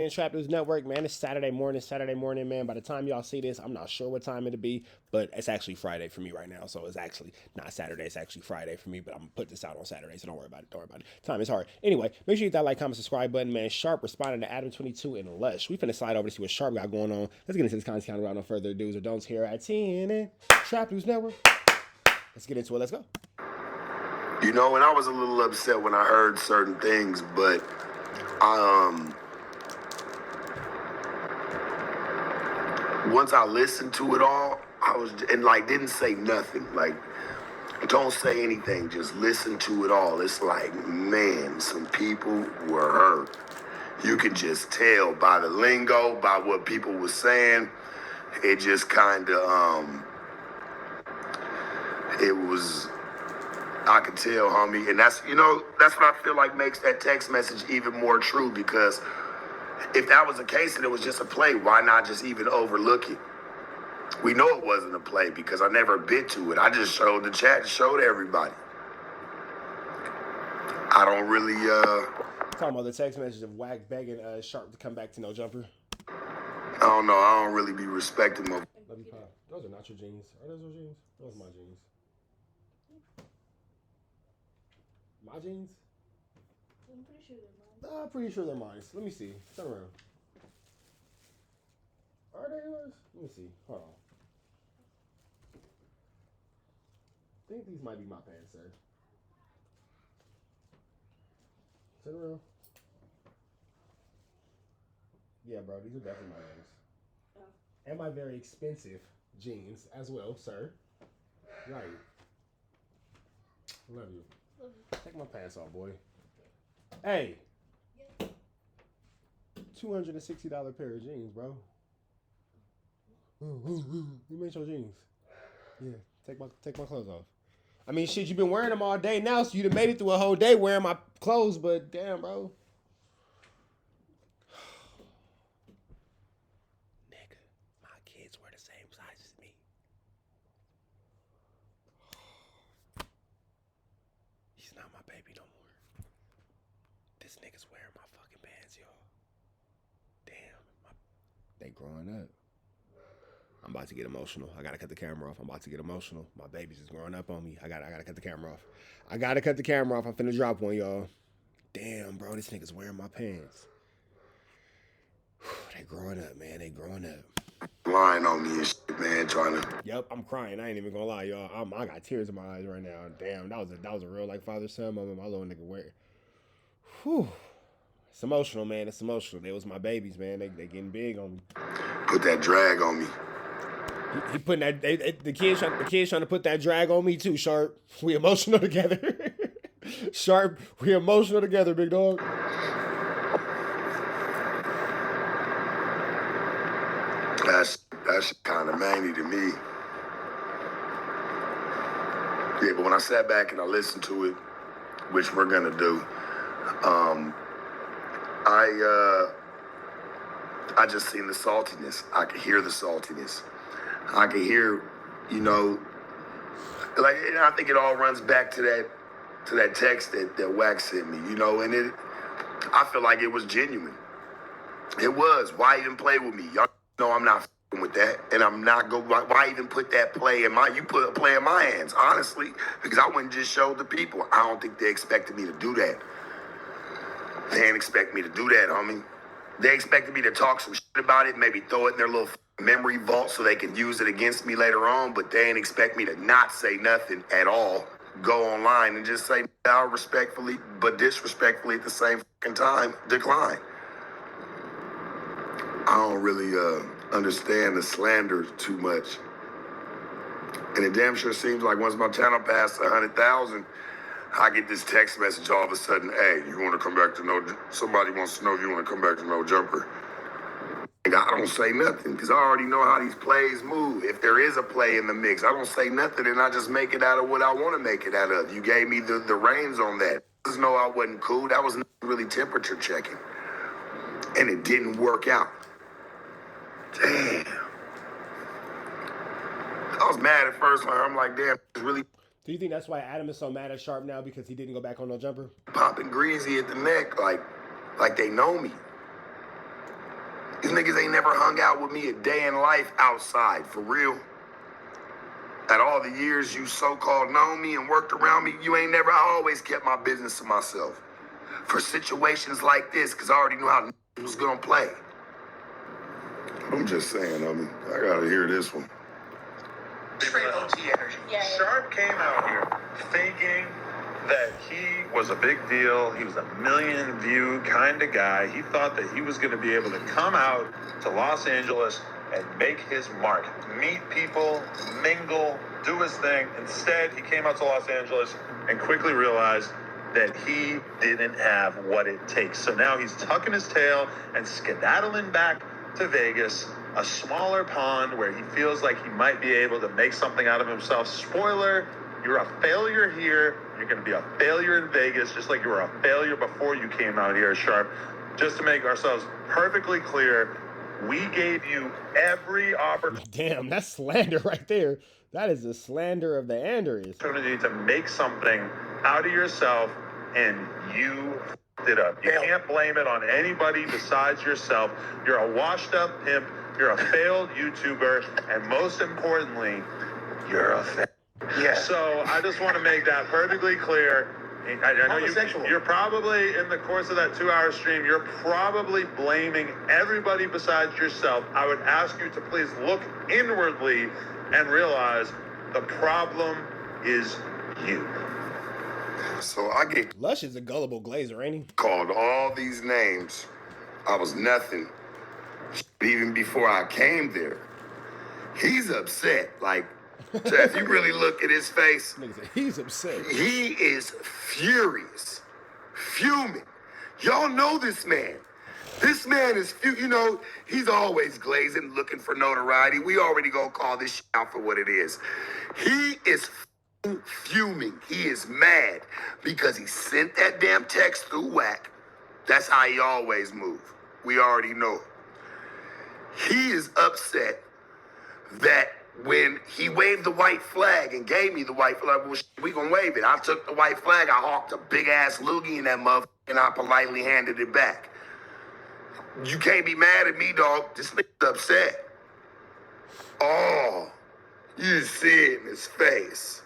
Trap News Network, man. It's Saturday morning, man. By the time y'all see this, I'm not sure what time it'll be, but it's actually Friday for me right now. So it's actually not Saturday, it's actually Friday for me, but I'm gonna put this out on Saturday, so don't worry about it. Time is hard. Anyway, make sure you hit that like, comment, subscribe button, man. Sharp responding to Adam22 and Lush. We finna slide over to see what Sharp got going on. Let's get into this content without no further do's or don'ts here at 10 and Trap News Network. Let's get into it. Let's go. You know, and I was a little upset when I heard certain things, but once I listened to it all, I was, and like, didn't say nothing. Like, don't say anything, just listen to it all. It's like, man, some people were hurt. You can just tell by the lingo, by what people were saying. It just kind of, it was, I could tell, homie. And that's, you know, that's what I feel like makes that text message even more true, because if that was the case and it was just a play, why not just even overlook it? We know it wasn't a play because I never bit to it. I just showed the chat, showed everybody. I don't really, Talking about the text message of Wack begging Sharp to come back to No Jumper. I don't know. I don't really be respecting my... Those are not your jeans. Are those your jeans? Those are my jeans. My jeans? I'm pretty sure they're mine. I'm pretty sure they're mine. Let me see. Turn around. Are they yours? Let me see. Hold on. I think these might be my pants, sir. Turn around. Yeah, bro. These are definitely my jeans. Oh. And my very expensive jeans as well, sir. Right. Love you. Take my pants off, boy. Hey. $260 pair of jeans, bro. You made your jeans. Yeah, take my clothes off. I mean, shit, you've been wearing them all day now, so you'd have made it through a whole day wearing my clothes, but damn, bro. Nigga, my kids wear the same size as me. He's not my baby no more. This nigga's wearing my fucking pants, y'all. Damn, they growing up. I'm about to get emotional. I gotta cut the camera off. I'm about to get emotional. My baby's just growing up on me. I gotta cut the camera off. I gotta cut the camera off. I'm finna drop one, y'all. Damn, bro, this nigga's wearing my pants. They growing up, man. They growing up. Lying on me and shit, man, trying to... Yep, I'm crying. I ain't even gonna lie, y'all. I got tears in my eyes right now. Damn, that was a real like father-son moment. My little nigga wear. Whew. It's emotional, man. It's emotional. They was my babies, man. They getting big on me. Put that drag on me. He putting that the kids trying to put that drag on me too. Sharp, we emotional together. Sharp, we emotional together, big dog. That's kind of manly to me. Yeah, but when I sat back and I listened to it, which we're gonna do, I just seen the saltiness. I could hear the saltiness. I could hear, you know, like, and I think it all runs back to that text that Wack sent me, you know, and I feel like it was genuine. It was. Why even play with me? Y'all know I'm not f***ing with that, and I'm not going. Why even put that play in you put a play in my hands, honestly, because I wouldn't just show the people. I don't think they expected me to do that. They didn't expect me to do that, homie. They expected me to talk some shit about it, maybe throw it in their little memory vault so they can use it against me later on, but they didn't expect me to not say nothing at all, go online and just say, I'll respectfully, but disrespectfully at the same fucking time, decline. I don't really understand the slander too much. And it damn sure seems like once my channel passed 100,000, I get this text message all of a sudden, hey, you want to come back to somebody wants to know if you want to come back to No Jumper. And I don't say nothing because I already know how these plays move. If there is a play in the mix, I don't say nothing and I just make it out of what I want to make it out of. You gave me the reins on that. Just know I wasn't cool. That was not really temperature checking. And it didn't work out. Damn. I was mad at first. I'm like, damn, it's really... Do you think that's why Adam is so mad at Sharp now because he didn't go back on No Jumper? Popping greasy at the neck like they know me. These niggas ain't never hung out with me a day in life outside, for real. At all the years you so-called known me and worked around me, I always kept my business to myself. For situations like this, because I already knew how was gonna play. I'm just saying, I gotta hear this one. Straight OT energy. Yeah. Sharp came out here thinking that he was a big deal. He was a million view kind of guy. He thought that he was going to be able to come out to Los Angeles and make his mark, meet people, mingle, do his thing. Instead, he came out to Los Angeles and quickly realized that he didn't have what it takes. So now he's tucking his tail and skedaddling back to Vegas, a smaller pond where he feels like he might be able to make something out of himself. Spoiler, you're a failure here. You're going to be a failure in Vegas, just like you were a failure before you came out here, Sharp. Just to make ourselves perfectly clear, we gave you every opportunity. Damn, that's slander right there. That is the slander of the Andrews. To make something out of yourself, and you f***ed it up. You can't blame it on anybody besides yourself. You're a washed up pimp. You're a failed YouTuber, and most importantly, you're a failed. Yeah. So I just want to make that perfectly clear. I know you're probably, in the course of that 2-hour stream, you're probably blaming everybody besides yourself. I would ask you to please look inwardly and realize the problem is you. So I get Lush is a gullible glazer, ain't he? called all these names. I was nothing. Even before I came there. He's upset. Like, if you really look at his face, Nigga said he's upset. he is furious, fuming. Y'all know this man. This man is, he's always glazing, looking for notoriety. We already gonna call this shit out for what it is. He is fuming. He is mad because he sent that damn text through Whack. That's how he always move. We already know it. He is upset that when he waved the white flag and gave me the white flag, well, we gonna wave it. I took the white flag, I hawked a big ass loogie in that motherfucker, and I politely handed it back. You can't be mad at me, dog. This nigga's upset. Oh, you see it in his face.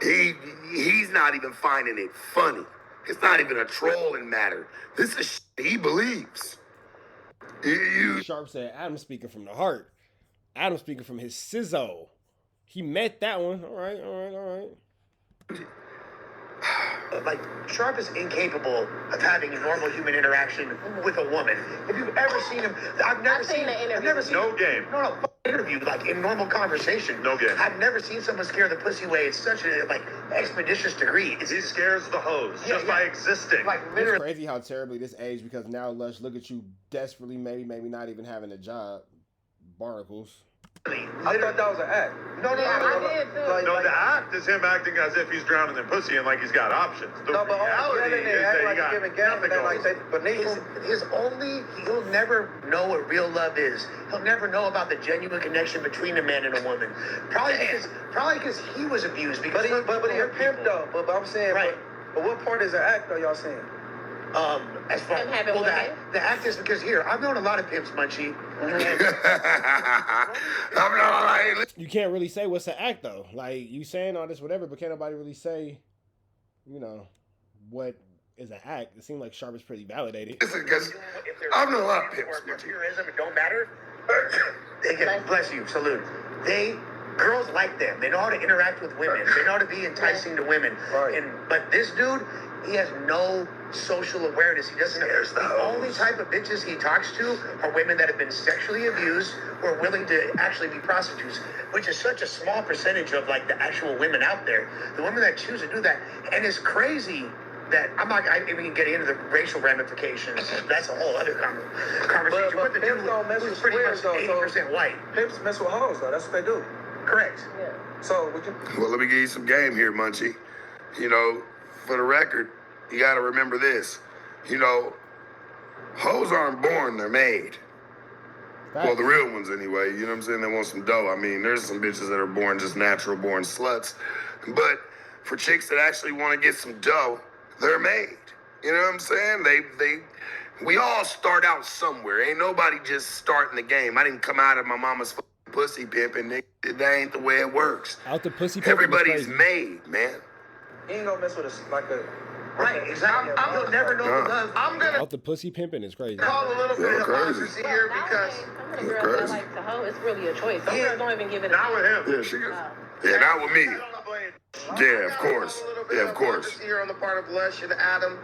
He's not even finding it funny. It's not even a trolling matter. This is shit he believes. Sharp said, Adam speaking from the heart. Adam speaking from his sizzle. He met that one. All right. Like, Sharp is incapable of having a normal human interaction with a woman. If you've ever seen him, I've never seen the interview. I've never seen No game. No, interview, like in normal conversation. No game. I've never seen someone scare the pussy away at such a expeditious degree. He scares the hoes just by existing. Like It's literally. crazy how terribly this aged, because now Lush, look at you desperately, maybe not even having a job. Barnacles. I thought that was an act. No. I did too. No, the act is him acting as if he's drowning in pussy and like he's got options. The No, but reality they is act that like he got he's giving gas nothing and like going. they beneath him. He'll never know what real love is. He'll never know about the genuine connection between a man and a woman. Probably because he was abused. Because But he a pimp though. But I'm saying, Right. but what part is an act though? Y'all saying? As far Him having the act is because here I've known a lot of pimps, Munchie. I'm not lying. You can't really say what's the act though. Like, you saying all this whatever, but can't nobody really say, what is an act. It seemed like Sharp is pretty validated. Listen, because I've known a lot of pimps. Or tourism, it don't matter. Bless you, salute. Girls like them. They know how to interact with women. They know how to be enticing to women. Right. But this dude, he has no social awareness. He doesn't. The only type of bitches he talks to are women that have been sexually abused or are willing to actually be prostitutes, which is such a small percentage of like the actual women out there. The women that choose to do that, and it's crazy. That we can get into the racial ramifications. That's a whole other conversation. But the pimps dude don't mess was with pretty much squares, though, 80% white. Pimps mess with hoes though. That's what they do. Correct. Yeah. So would you? Well, let me give you some game here, Munchie. For the record, you got to remember this. Hoes aren't born, they're made. Well, the real ones anyway, you know what I'm saying? They want some dough. I mean, there's some bitches that are born just natural born sluts. But for chicks that actually want to get some dough, they're made. You know what I'm saying? We all start out somewhere. Ain't nobody just starting the game. I didn't come out of my mama's pussy pimping. That ain't the way it works. Out the pussy pimping. Everybody's made, man. He ain't gonna mess with us like a. Right, exactly. You'll never know the love. I'm gonna Out the pussy pimping is crazy. call a little bit of crazy. hypocrisy here because Some of the girls that like to hoe, it's really a choice. Some girls don't even give it a Not with him. Yeah, she goes. Yeah, not with me. Yeah, of course. Yeah, of course. Here on the part of Lush and Adam,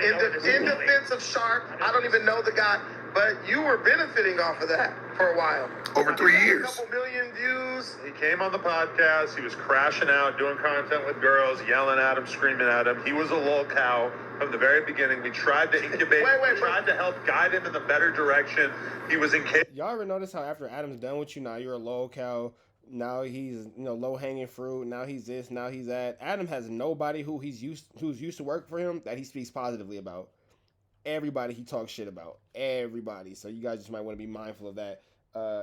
in defense of Sharp, I don't even know the guy, but you were benefiting off of that for a while. Over 3 A years. couple million views. He came on the podcast. He was crashing out, doing content with girls, yelling at him, screaming at him. He was a lol cow from the very beginning. We tried to incubate him. We tried to help guide him in the better direction. He was incapable. Y'all ever notice how after Adam's done with you, now you're a low cow, now he's low hanging fruit, now he's this, now he's that. Adam has nobody who's used to work for him that he speaks positively about. Everybody he talks shit about. Everybody. So you guys just might want to be mindful of that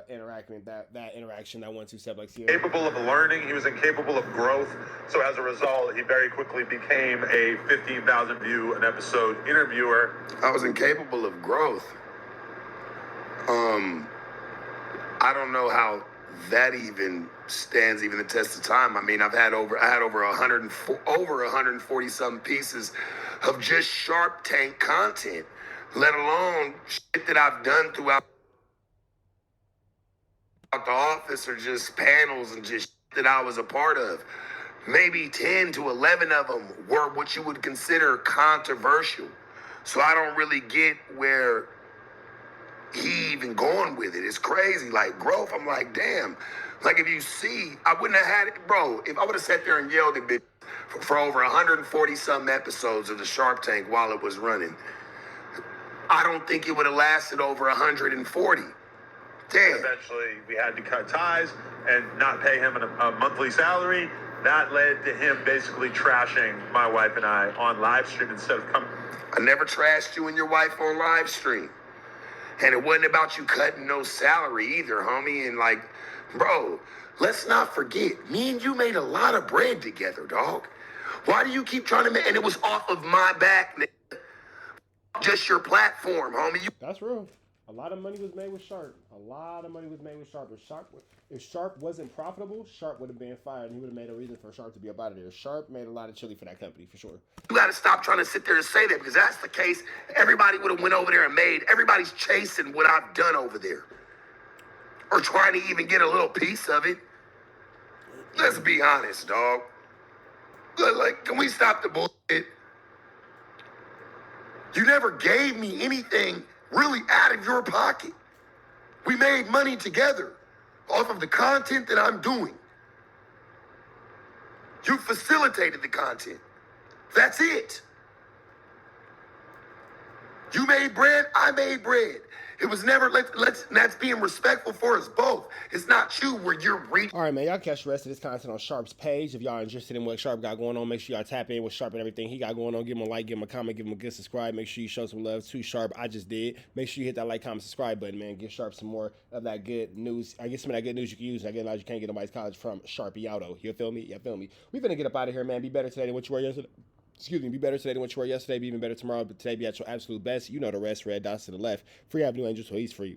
interaction, that interaction, that 1-2 step like here. Capable of learning, he was incapable of growth. So as a result, he very quickly became a 15,000 view an episode interviewer. I was incapable of growth. I don't know how that even stands even the test of time. I mean, I had over 140 some pieces of just Sharp Tank content, let alone shit that I've done throughout the office or just panels and just shit that I was a part of. Maybe 10 to 11 of them were what you would consider controversial. So I don't really get where he even going with it. It's crazy. Like growth, I'm like, damn. Like if you see, I wouldn't have had it, bro. If I would have sat there and yelled at it for over 140 some episodes of the Sharp Tank while it was running, I don't think it would have lasted over 140. Damn. Eventually, we had to cut ties and not pay him a monthly salary. That led to him basically trashing my wife and I on live stream instead of coming. I never trashed you and your wife on live stream. And it wasn't about you cutting no salary either, homie. And like, bro, let's not forget, me and you made a lot of bread together, dog. Why do you keep trying to make, and it was off of my back, nigga. Just your platform, homie. That's real. A lot of money was made with Sharp. A lot of money was made with Sharp. If Sharp wasn't profitable, Sharp would have been fired, and he would have made a reason for Sharp to be up out of there. Sharp made a lot of chili for that company, for sure. You got to stop trying to sit there and say that, because that's the case. Everybody would have went over there and made. Everybody's chasing what I've done over there, or trying to even get a little piece of it. Let's be honest, dog. Like, can we stop the bullshit? You never gave me anything really out of your pocket. We made money together off of the content that I'm doing. You facilitated the content. That's it. You made bread, I made bread. It was never, that's being respectful for us both. It's not you where you're reaching. All right, man, y'all catch the rest of this content on Sharp's page. If y'all interested in what Sharp got going on, make sure y'all tap in with Sharp and everything he got going on. Give him a like, give him a comment, give him a good subscribe. Make sure you show some love to Sharp. I just did. Make sure you hit that like, comment, subscribe button, man. Give Sharp some more of that good news. I guess some of that good news you can use. I get you can't get nobody's college from Sharpie Auto. You feel me? You feel me? We finna get up out of here, man. Be better today than what you were yesterday. Excuse me, be better today than what you were yesterday. Be even better tomorrow, but today be at your absolute best. You know the rest. Red dots to the left. Free Avenue Angel, so he's free.